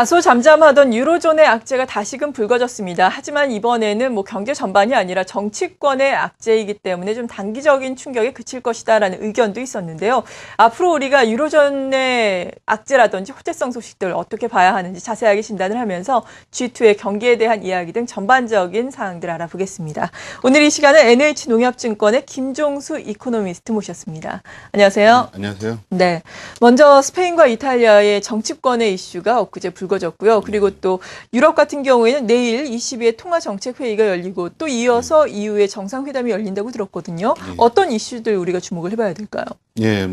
다소 잠잠하던 유로존의 악재가 다시금 불거졌습니다. 하지만 이번에는 경제 전반이 아니라 정치권의 악재이기 때문에 좀 단기적인 충격에 그칠 것이다라는 의견도 있었는데요. 앞으로 우리가 유로존의 악재라든지 호재성 소식들 어떻게 봐야 하는지 자세하게 진단을 하면서 G2의 경기에 대한 이야기 등 전반적인 사항들 알아보겠습니다. 오늘 이 시간은 NH농협증권의 김종수 이코노미스트 모셨습니다. 안녕하세요. 안녕하세요. 네, 먼저 스페인과 이탈리아의 정치권의 이슈가 엊그제 불거졌고요. 그리고 또 유럽 같은 경우에는 내일 22회 통화정책회의가 열리고 또 이어서 EU의 정상회담이 열린다고 들었거든요. 어떤 이슈들 우리가 주목을 해봐야 될까요? 예,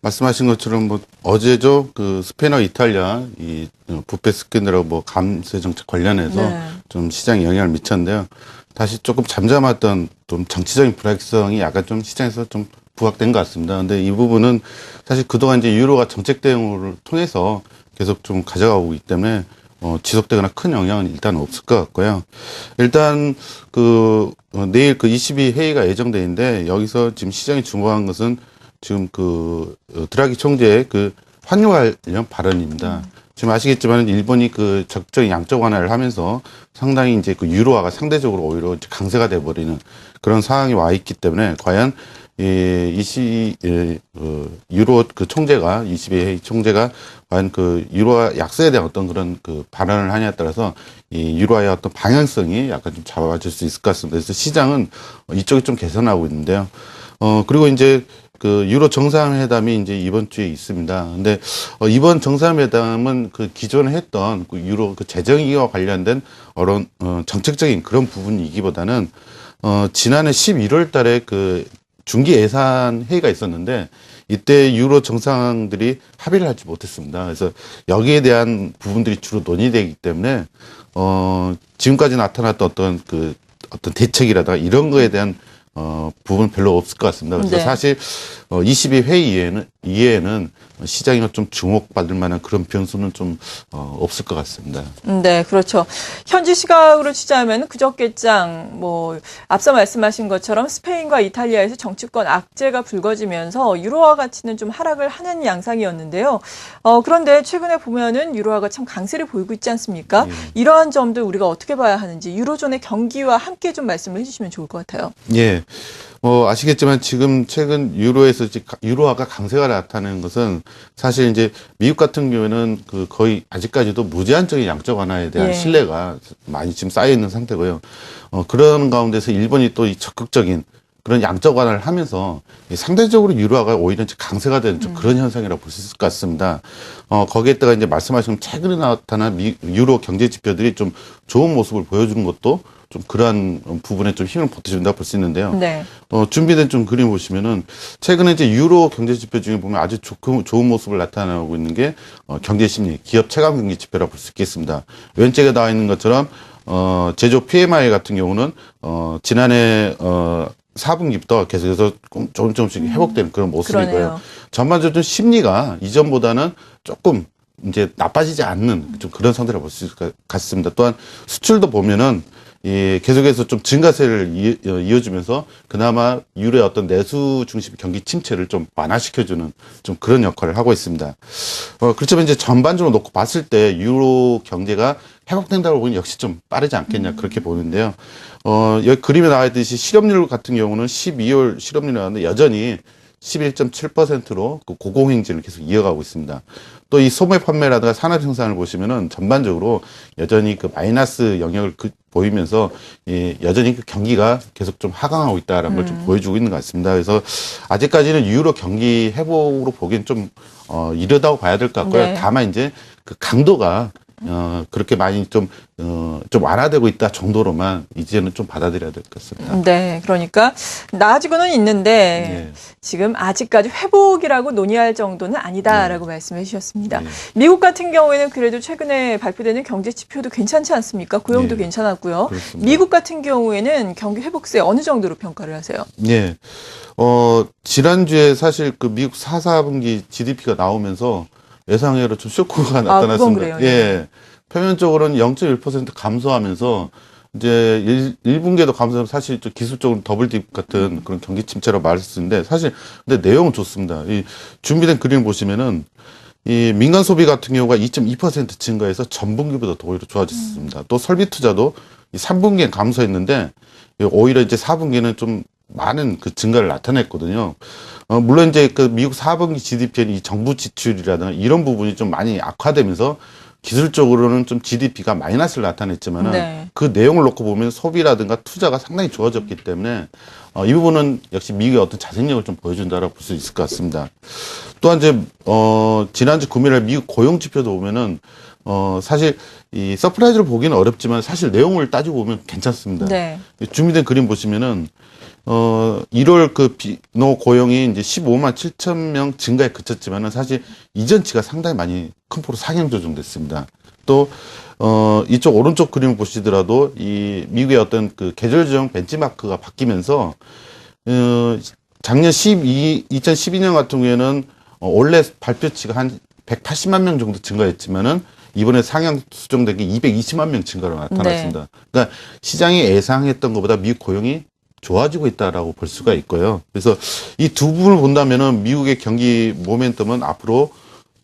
말씀하신 것처럼 어제죠. 스페인과 이탈리아 이 부패 스캔들하고 감세 정책 관련해서 네. 좀 시장에 영향을 미쳤는데요. 다시 조금 잠잠했던 좀 정치적인 불확실성이 약간 좀 시장에서 좀 부각된 것 같습니다. 근데 이 부분은 사실 그동안 이제 유로가 정책 대응을 통해서 계속 좀 가져가고 있기 때문에 지속되거나 큰 영향은 일단 없을 것 같고요. 일단 내일 22 회의가 예정돼 있는데 여기서 지금 시장이 주목한 것은 지금 드라기 총재의 환율 관련 발언입니다. 지금 아시겠지만 일본이 적극적인 양적 완화를 하면서 상당히 이제 유로화가 상대적으로 오히려 강세가 돼버리는 그런 상황이 와 있기 때문에 과연 유로 총재가 22회 총재가 과연 유로화 약세에 대한 어떤 그런 발언을 하냐에 따라서 이 유로화의 어떤 방향성이 약간 좀 잡아줄 수 있을 것 같습니다. 그래서 시장은 이쪽이 좀 개선하고 있는데요. 그리고 이제 유로 정상회담이 이제 이번 주에 있습니다. 근데 이번 정상회담은 기존에 했던 유로 재정위와 관련된 정책적인 그런 부분이기보다는 지난해 11월 달에 중기 예산 회의가 있었는데 이때 유로 정상들이 합의를 하지 못했습니다. 그래서 여기에 대한 부분들이 주로 논의되기 때문에 지금까지 나타났던 어떤 대책이라든가 이런 거에 대한 부분 별로 없을 것 같습니다. 그래서 네. 사실 22회 이후에는 시장이 좀 주목받을 만한 그런 변수는 좀 없을 것 같습니다. 네, 그렇죠. 현지 시각으로 취재하면 그저께장 앞서 말씀하신 것처럼 스페인과 이탈리아에서 정치권 악재가 불거지면서 유로화 가치는 좀 하락을 하는 양상이었는데요. 그런데 최근에 보면은 유로화가 참 강세를 보이고 있지 않습니까? 예. 이러한 점들 우리가 어떻게 봐야 하는지 유로존의 경기와 함께 좀 말씀을 해주시면 좋을 것 같아요. 예. 아시겠지만 지금 최근 유로에서 유로화가 강세가 나타나는 것은 사실 이제 미국 같은 경우에는 거의 아직까지도 무제한적인 양적 완화에 대한 예. 신뢰가 많이 지금 쌓여 있는 상태고요. 그런 가운데서 일본이 또 이 적극적인 그런 양적 완화를 하면서 상대적으로 유로화가 오히려 강세가 되는 좀 그런 현상이라고 볼 수 있을 것 같습니다. 거기에다가 이제 말씀하신 최근에 나타난 유로 경제 지표들이 좀 좋은 모습을 보여주는 것도 좀 그러한 부분에 좀 힘을 보태준다고 볼 수 있는데요. 네. 준비된 좀 그림 보시면은 최근에 이제 유로 경제 지표 중에 보면 아주 좋은 모습을 나타내고 있는 게 경제 심리, 기업 체감 경기 지표라고 볼 수 있겠습니다. 왼쪽에 나와 있는 것처럼 제조 PMI 같은 경우는 지난해 4분기부터 계속해서 조금씩 회복되는 그런 모습이고요. 그러네요. 전반적으로 좀 심리가 이전보다는 조금 이제 나빠지지 않는 좀 그런 상태라고 볼 수 있을 것 같습니다. 또한 수출도 보면은 계속해서 좀 증가세를 이어주면서 그나마 유로의 어떤 내수 중심 경기 침체를 좀 완화시켜주는 좀 그런 역할을 하고 있습니다. 그렇지만 이제 전반적으로 놓고 봤을 때 유로 경제가 회복된다고 보기엔 역시 좀 빠르지 않겠냐 그렇게 보는데요. 여기 그림에 나와 있듯이 실업률 같은 경우는 12월 실업률이 나왔는데 여전히 11.7%로 고공행진을 계속 이어가고 있습니다. 또 이 소매 판매라든가 산업 생산을 보시면은 전반적으로 여전히 마이너스 영역을 보이면서 여전히 경기가 계속 좀 하강하고 있다라는 걸 좀 보여주고 있는 것 같습니다. 그래서 아직까지는 유로 경기 회복으로 보기엔 좀 이르다고 봐야 될 것 같고요. 네. 다만 이제 강도가 그렇게 많이 좀 완화되고 있다 정도로만 이제는 좀 받아들여야 될 것 같습니다. 네, 그러니까 나아지고는 있는데 네. 지금 아직까지 회복이라고 논의할 정도는 아니다라고 말씀해 주셨습니다. 네. 미국 같은 경우에는 그래도 최근에 발표되는 경제 지표도 괜찮지 않습니까? 고용도 네. 괜찮았고요. 그렇습니다. 미국 같은 경우에는 경기 회복세 어느 정도로 평가를 하세요? 예. 지난주에 사실 미국 4분기 GDP가 나오면서 예상외로 좀 쇼크가 나타났습니다. 그건 그래요. 네. 예. 표면적으로는 0.1% 감소하면서 이제 1분기에도 감소하면 사실 좀 기술적으로 더블딥 같은 그런 경기 침체라고 말할 수 있는데 사실 근데 내용은 좋습니다. 이 준비된 그림 보시면은 이 민간 소비 같은 경우가 2.2% 증가해서 전분기보다 더 오히려 좋아졌습니다. 또 설비 투자도 이 3분기에 감소했는데 오히려 이제 4분기는 좀 많은 그 증가를 나타냈거든요. 물론 이제 그 미국 4분기 GDP는 이 정부 지출이라든가 이런 부분이 좀 많이 악화되면서 기술적으로는 좀 GDP가 마이너스를 나타냈지만은 네. 그 내용을 놓고 보면 소비라든가 투자가 상당히 좋아졌기 때문에 이 부분은 역시 미국의 어떤 자생력을 좀 보여준다라고 볼 수 있을 것 같습니다. 또한 이제 지난주 금요일에 미국 고용 지표도 보면은 사실 이 서프라이즈를 보기는 어렵지만 사실 내용을 따지고 보면 괜찮습니다. 네. 준비된 그림 보시면은 1월 그 비노 고용이 이제 15만 7천 명 증가에 그쳤지만은 사실 이전치가 상당히 많이 큰 폭으로 상향 조정됐습니다. 또 이쪽 오른쪽 그림을 보시더라도 이 미국의 어떤 그 계절 조정 벤치마크가 바뀌면서 작년 2012년 같은 경우에는 원래 발표치가 한 180만 명 정도 증가했지만은 이번에 상향 수정된 게 220만 명 증가로 나타났습니다. 네. 그러니까 시장이 예상했던 것보다 미국 고용이 좋아지고 있다라고 볼 수가 있고요. 그래서 이 두 부분을 본다면은 미국의 경기 모멘텀은 앞으로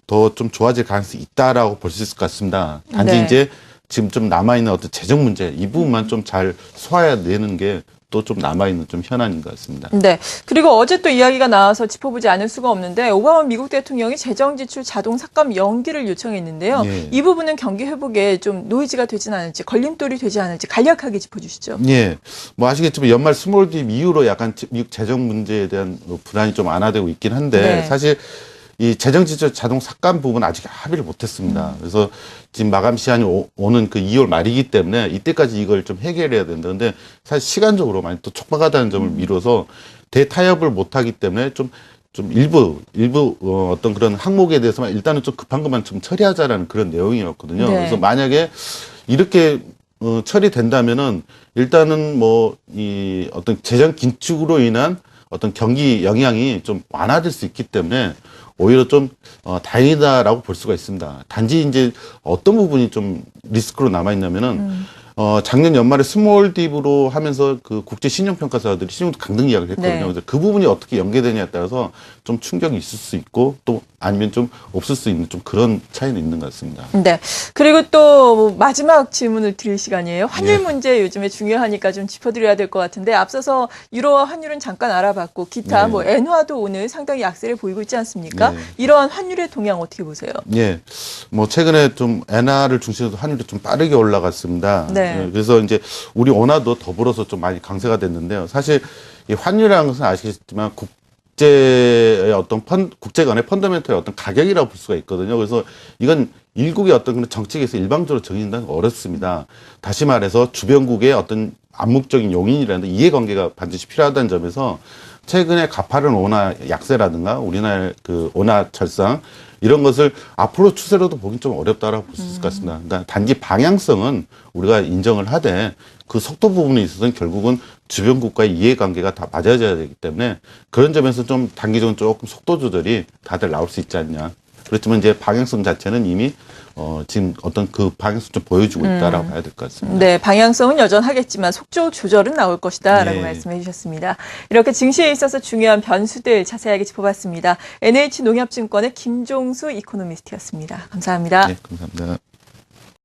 더 좀 좋아질 가능성이 있다라고 볼 수 있을 것 같습니다. 단지 네. 이제 지금 좀 남아있는 어떤 재정 문제 이 부분만 좀 잘 소화해내는 게 또 좀 남아있는 좀 현안인 것 같습니다. 네. 그리고 어제 또 이야기가 나와서 짚어보지 않을 수가 없는데 오바마 미국 대통령이 재정지출 자동 삭감 연기를 요청했는데요. 예. 이 부분은 경기 회복에 좀 노이즈가 되진 않을지 걸림돌이 되지 않을지 간략하게 짚어주시죠. 예. 뭐 아시겠지만 연말 스몰딥 이후로 약간 미국 재정 문제에 대한 불안이 좀 완화되고 있긴 한데 네. 사실 이 재정지출 자동 삭감 부분은 아직 합의를 못했습니다. 그래서 지금 마감 시한이 오는 그 2월 말이기 때문에 이때까지 이걸 좀 해결해야 된다. 근데 사실 시간적으로 많이 또 촉박하다는 점을 미뤄서 대타협을 못하기 때문에 좀 일부 어떤 그런 항목에 대해서만 일단은 좀 급한 것만 좀 처리하자라는 그런 내용이었거든요. 네. 그래서 만약에 이렇게 처리된다면은 일단은 뭐 이 어떤 재정 긴축으로 인한 어떤 경기 영향이 좀 완화될 수 있기 때문에 오히려 좀 다행이다라고 볼 수가 있습니다. 단지 이제 어떤 부분이 좀 리스크로 남아 있냐면은 작년 연말에 스몰 딥으로 하면서 그 국제 신용평가사들이 신용도 강등 이야기를 했거든요. 네. 그래서 그 부분이 어떻게 연계되냐에 따라서 좀 충격이 있을 수 있고 또 아니면 좀 없을 수 있는 좀 그런 차이는 있는 것 같습니다. 네. 그리고 또 마지막 질문을 드릴 시간이에요. 환율 예. 문제 요즘에 중요하니까 좀 짚어드려야 될 것 같은데 앞서서 유로화 환율은 잠깐 알아봤고 기타 네. 뭐 엔화도 오늘 상당히 약세를 보이고 있지 않습니까? 네. 이러한 환율의 동향 어떻게 보세요? 예. 뭐 최근에 좀 엔화를 중심으로 환율이 좀 빠르게 올라갔습니다. 네. 예, 그래서 이제 우리 원화도 더불어서 좀 많이 강세가 됐는데요. 사실 이 환율이라는 것은 아시겠지만 국제의 어떤 국제 간의 펀더멘털의 어떤 가격이라고 볼 수가 있거든요. 그래서 이건 일국의 어떤 그런 정책에서 일방적으로 정해진다는 건 어렵습니다. 다시 말해서 주변국의 어떤 암묵적인 용인이라는 이해관계가 반드시 필요하다는 점에서 최근에 가파른 원화 약세라든가 우리나라의 그 원화 철상 이런 것을 앞으로 추세로도 보긴 좀 어렵다라고 볼 수 있을 것 같습니다. 그러니까 단지 방향성은 우리가 인정을 하되 그 속도 부분에 있어서는 결국은 주변국과의 이해관계가 다 맞아져야 되기 때문에 그런 점에서 좀 단기적으로 조금 속도 조절이 다들 나올 수 있지 않냐. 그렇지만 이제 방향성 자체는 이미 지금 어떤 그 방향성 좀 보여주고 있다라고 봐야 될 것 같습니다. 네, 방향성은 여전하겠지만 속도 조절은 나올 것이다라고 예. 말씀해 주셨습니다. 이렇게 증시에 있어서 중요한 변수들 자세하게 짚어봤습니다. NH농협증권의 김종수 이코노미스트였습니다. 감사합니다. 네, 감사합니다.